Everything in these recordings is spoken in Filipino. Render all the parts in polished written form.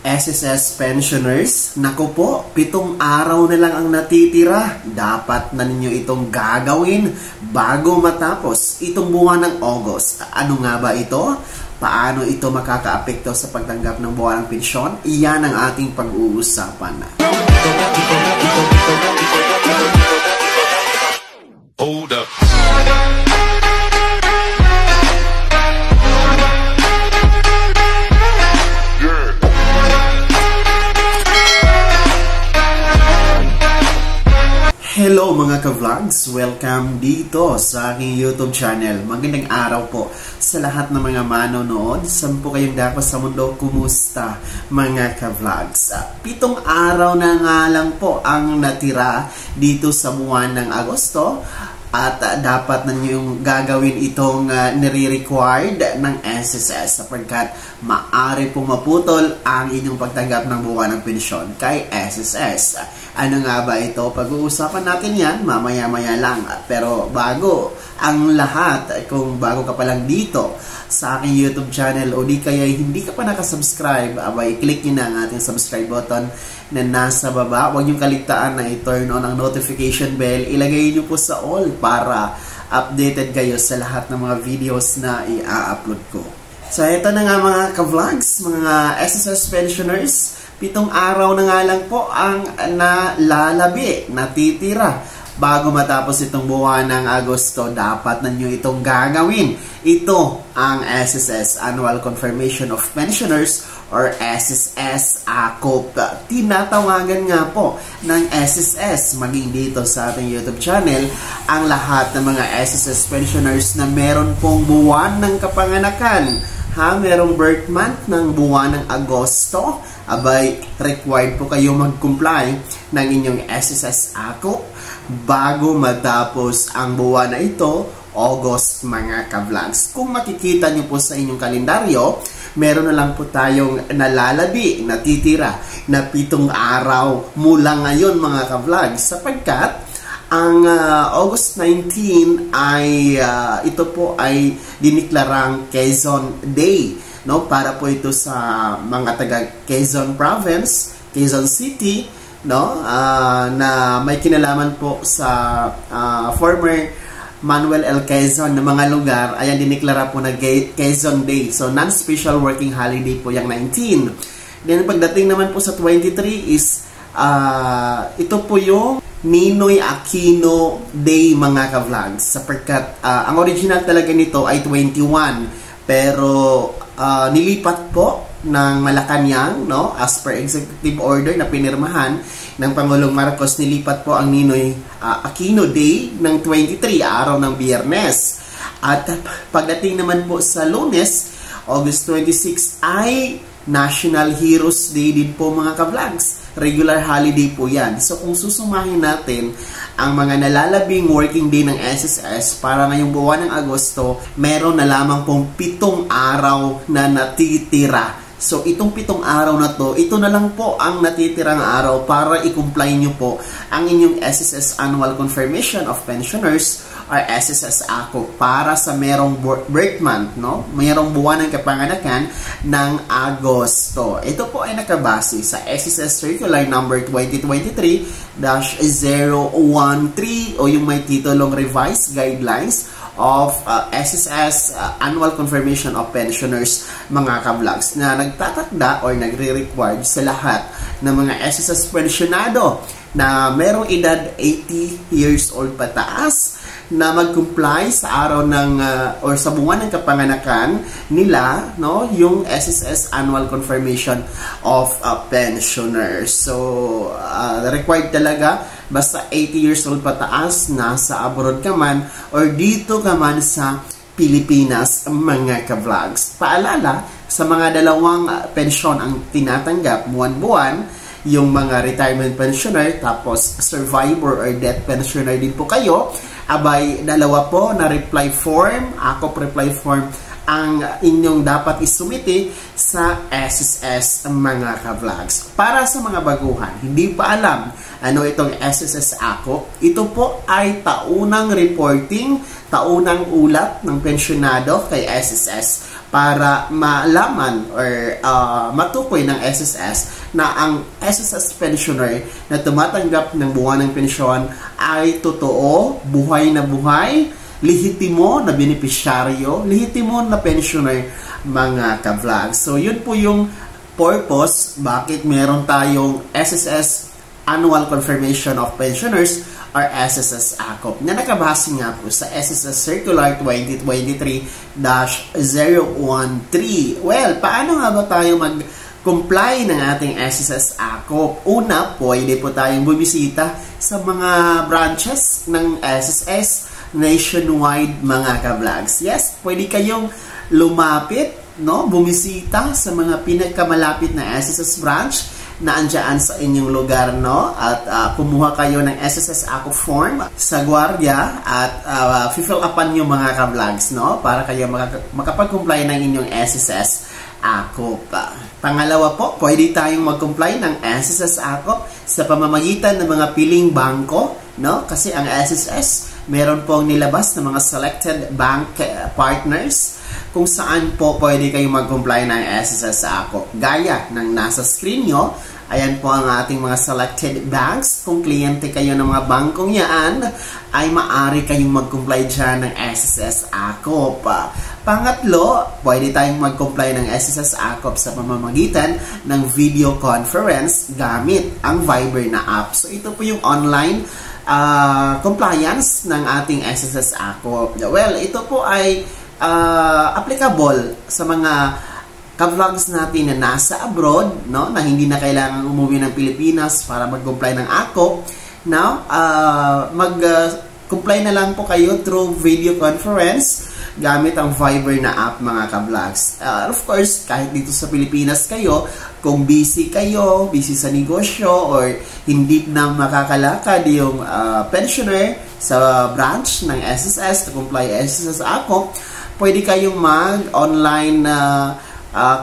SSS pensioners, naku po, 7 araw na lang ang natitira. Dapat na ninyo itong gagawin bago matapos itong buwan ng August. Ano nga ba ito? Paano ito makakaapekto sa pagtanggap ng buwan ng pensyon? Iyan ang ating pag-uusapan. Hold up. Hello mga ka-vlogs! Welcome dito sa aking YouTube channel. Magandang araw po sa lahat ng mga manonood. Saan po kayong dako sa mundo? Kumusta mga ka-vlogs? 7 araw na nga lang po ang natira dito sa buwan ng Agosto. At dapat na nyo gagawin itong nire-required ng SSS sapagkat maaari pong maputol ang inyong pagtanggap ng buwan ng pensyon kay SSS. Ano nga ba ito? Pag-uusapan natin yan mamaya-maya lang. Pero bago ang lahat, kung bago ka pa lang dito sa aking YouTube channel o di kaya hindi ka pa nakasubscribe, abay click nyo na ang ating subscribe button na nasa baba. Huwag nyo kaligtaan na i-turn on ang notification bell. Ilagay nyo po sa all para updated kayo sa lahat ng mga videos na i-upload ko. So ito na nga mga ka-vlogs, mga SSS pensioners, 7 araw na nga lang po ang nalalabi, natitira. Bago matapos itong buwan ng Agosto, dapat na nyo itong gagawin. Ito ang SSS Annual Confirmation of Pensioners or SSS ACOP. Tinatawagan nga po ng SSS, maging dito sa ating YouTube channel, ang lahat ng mga SSS pensioners na meron pong buwan ng kapanganakan. Merong birth month ng buwan ng Agosto, abay required po kayo mag-comply ng inyong SSS ACOP bago matapos ang buwan na ito, August mga ka-vlogs. Kung makikita nyo po sa inyong kalendaryo, meron na lang po tayong nalalabi, natitira na 7 araw mula ngayon mga ka-vlogs sapagkat ang August 19 ay ito po ay diniklarang Quezon Day, no? Para po ito sa mga taga Quezon Province, Quezon City, no? Na may kinalaman po sa former Manuel L. Quezon na mga lugar. Ayan, diniklara po na Quezon Day. So non-special working holiday po yung 19. Then pagdating naman po sa 23 is ito po yung Ninoy Aquino Day mga ka-vlogs sapagkat ang original talaga nito ay 21 pero nilipat po ng Malacanang, no, as per executive order na pinirmahan ng Pangulong Marcos. Nilipat po ang Ninoy Aquino Day ng 23, araw ng Biyernes. At pagdating naman po sa Lunes, August 26 ay National Heroes Day din po mga ka-vlogs. Regular holiday po yan. So kung susumahin natin ang mga nalalabing working day ng SSS para ngayong buwan ng Agosto, meron na lamang pong 7 araw na natitira. So itong 7 araw na to, ito na lang po ang natitirang araw para i-comply nyo po ang inyong SSS Annual Confirmation of Pensioners or SSS ACO para sa merong birth month, no? Merong buwan ng kapanganakan ng Agosto. Ito po ay nakabase sa SSS Circular Number 2023-013 o yung may titulong Revised Guidelines of SSS Annual Confirmation of Pensioners mga ka-vlogs na nagtatakda or nagre-require sa lahat ng mga SSS pensionado na merong edad 80 years old pataas na mag-comply sa araw ng or sa buwan ng kapanganakan nila, no, yung SSS Annual Confirmation of Pensioners. So required talaga basta 80 years old pataas, nasa abroad ka man or dito ka man sa Pilipinas mga ka-vlogs. Paalala, sa mga dalawang pensyon ang tinatanggap buwan-buwan, yung mga retirement pensioner tapos survivor or death pensioner din po kayo, abay dalawa po na reply form, ACOP reply form ang inyong dapat isumite sa SSS mga ka-vlogs. Para sa mga baguhan, hindi pa alam ano itong SSS AKOP, ito po ay taunang reporting, taunang ulat ng pensyonado kay SSS para malaman or matukoy ng SSS na ang SSS pensioner na tumatanggap ng buwan ng pensyon ay totoo, buhay na buhay, lehitimo na benepisyaryo, lehitimo na pensioner mga ka-vlog. So yun po yung purpose bakit meron tayong SSS Annual Confirmation of Pensioners or SSS AKOP na nakabase nga po sa SSS Circular 2023-013. Well, paano nga ba tayo mag-comply ng ating SSS AKOP? Una, pwede po tayong bumisita sa mga branches ng SSS nationwide mga ka-vlogs. Yes, pwede kayong lumapit, no? Bumisita sa mga pinakamalapit na SSS branch na andyan sa inyong lugar, no? At kumuha kayo ng SSS AKOP form sa gwardiya at fill upan yung mga ka-vlogs, no? Para kayo makapag-comply ng inyong SSS AKOP. Pangalawa po, pwede tayong mag-comply ng SSS AKOP sa pamamagitan ng mga piling bangko, no? Kasi ang SSS meron pong nilabas ng mga selected bank partners kung saan po pwede kayong mag-comply ng SSS AKOP. Gaya ng nasa screen nyo, ayan po ang ating mga selected banks. Kung kliyente kayo ng mga bangkong yan, ay maaari kayong mag-comply dyan ng SSS AKOP. Pangatlo, pwede tayong mag-comply ng SSS AKOP sa pamamagitan ng video conference gamit ang Viber na app. So ito po yung online compliance ng ating SSS AKOP. Well, ito po ay applicable sa mga ka-vlogs natin na nasa abroad, no, na hindi na kailangan umuwi ng Pilipinas para mag-comply ng AKOP. Now, mag-comply na lang po kayo through video conference gamit ang Viber na app mga ka-vlogs. Of course, kahit dito sa Pilipinas kayo, kung busy kayo, busy sa negosyo, or hindi na makakalakad yung pensioner sa branch ng SSS to comply SSS AKOP, pwede kayong mag-online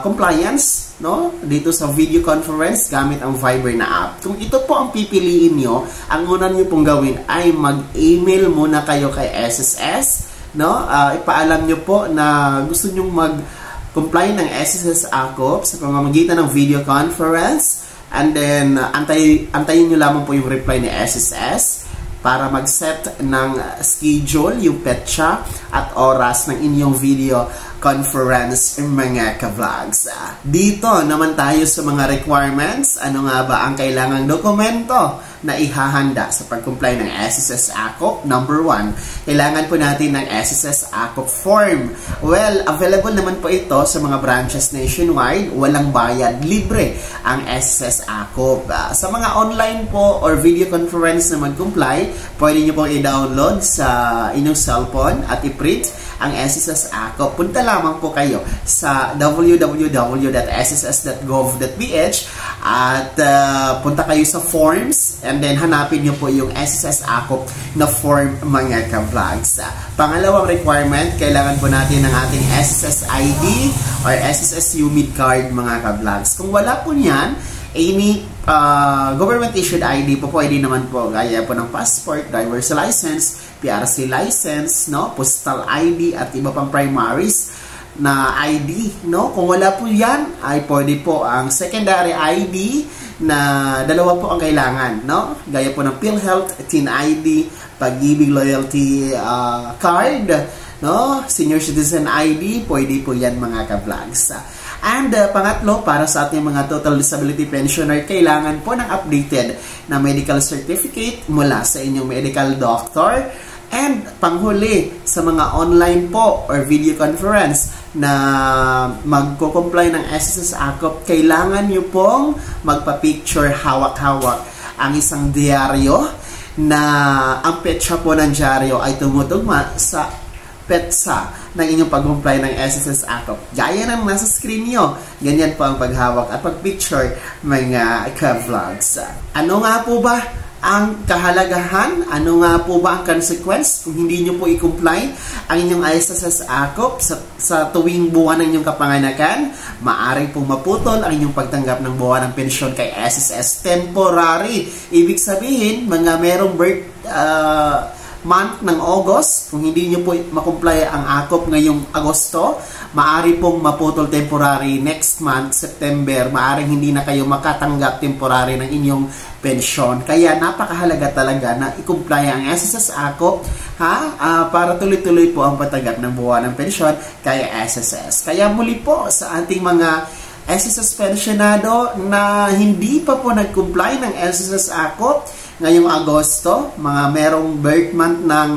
compliance, no, dito sa video conference gamit ang Viber na app. Kung ito po ang pipiliin nyo, ang una nyo pong gawin ay mag-email muna kayo kay SSS, no? Ipaalam nyo po na gusto nyong mag-comply ng SSS AKOP sa pamamagitan ng video conference, and then antayin nyo lamang po yung reply ni SSS para mag-set ng schedule, yung petsa at oras ng inyong video conference mga ka-vlogs. Dito naman tayo sa mga requirements. Ano nga ba ang kailangang dokumento na ihahanda sa pag-comply ng SSS AKOP? Number 1, kailangan po natin ng SSS AKOP form. Well, available naman po ito sa mga branches nationwide. Walang bayad, libre ang SSS AKOP. Sa mga online po or video conference na mag-comply, pwede nyo pong i-download sa inyong cellphone at i-print ang SSS AKOP. Punta lamang po kayo sa www.sss.gov.ph at punta kayo sa forms, and then hanapin nyo po yung SSS AKOP na form mga ka-vlogs. Pangalawang requirement, kailangan po natin ng ating SSS ID or SSS UMID card mga ka-vlogs. Kung wala po niyan, any government issued ID po pwede naman po, gaya po ng passport, driver's license, PRC license, no, postal ID at iba pang primaries na ID, no. Kung wala po yan, ay pwede po ang secondary ID na dalawa po ang kailangan, no, gaya po ng PhilHealth, Teen ID, Pag-ibig Loyalty Card, no, Senior Citizen ID, pwede po yan mga ka-vlogs. And pangatlo, para sa ating mga total disability pensioner, kailangan po ng updated na medical certificate mula sa inyong medical doctor. And panghuli, sa mga online po or video conference na magko-comply ng SSS AKOP, kailangan nyo pong magpa-picture hawak-hawak ang isang diaryo na ang petsa po ng diaryo ay tumutugma sa petsa ng inyong pag-comply ng SSS AKOP. Gaya ng nasa screen nyo, ganyan po ang paghawak at pag-picture mga ka-vlogs. Ano nga po ba ang kahalagahan, ano nga po ba ang consequence kung hindi nyo po i-comply ang inyong SSS AKOP sa tuwing buwan ng inyong kapanganakan. Maaari pong maputol ang inyong pagtanggap ng buwan ng pensyon kay SSS temporary. Ibig sabihin, mga merong month ng August, kung hindi nyo po makomply ang AKOP ngayong Agosto, maaari pong maputol temporary next month, September, maaring hindi na kayo makatanggap temporary ng inyong pensyon. Kaya napakahalaga talaga na i-comply ang SSS AKOP para tuloy-tuloy po ang patanggap ng buwan ng pensyon kay SSS. Kaya muli po sa ating mga SSS pensionado na hindi pa po nag-comply ng SSS AKOP ngayong Agosto, mga merong birth month ng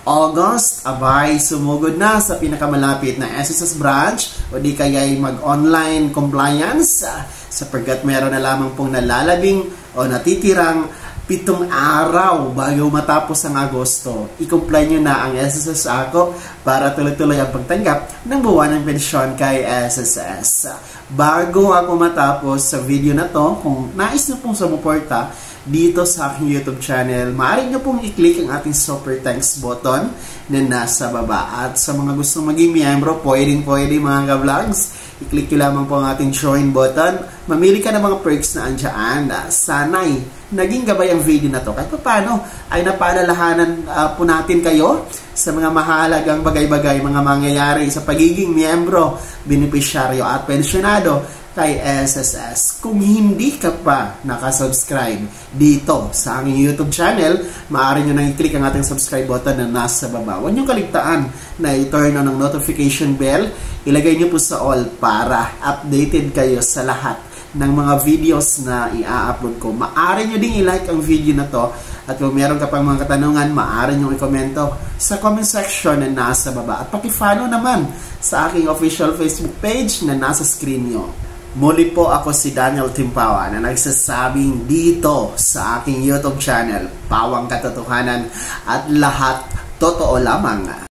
August, abay, sumugod na sa pinakamalapit na SSS branch o di kaya'y mag-online compliance sapagkat meron na lamang pong nalalabing o natitirang 7 araw bago matapos ang Agosto. I-comply nyo na ang SSS AKOP para tuloy-tuloy ang pagtanggap ng buwan ng pensyon kay SSS. Bago ako matapos sa video na to, kung nais nyo pong sumuporta dito sa aking YouTube channel, maaari nyo pong i-click ang ating super thanks button na nasa baba. At sa mga gustong maging miyembro, pwede mga ka-vlogs, i-click nyo lamang po ang ating join button. Mamili ka ng mga perks na andyan. Sana'y naging gabay ang video na to. Kahit paano ay napaalalahanan po natin kayo sa mga mahalagang bagay-bagay, mga mangyayari sa pagiging miyembro, benepisyaryo at pensyonado kay SSS. Kung hindi ka pa nakasubscribe dito sa aking YouTube channel, maaari nyo nang i-click ang ating subscribe button na nasa baba. Huwag nyo kaligtaan na i-turn on ang notification bell. Ilagay nyo po sa all para updated kayo sa lahat ng mga videos na i-upload ko. Maaari nyo ding i-like ang video na to at kung meron ka pang mga katanungan, maaari nyo i-komento sa comment section na nasa baba. At paki-follow naman sa aking official Facebook page na nasa screen nyo. Muli po ako si Daniel Timpawa na nagsasabing dito sa aking YouTube channel, pawang katotohanan at lahat totoo lamang.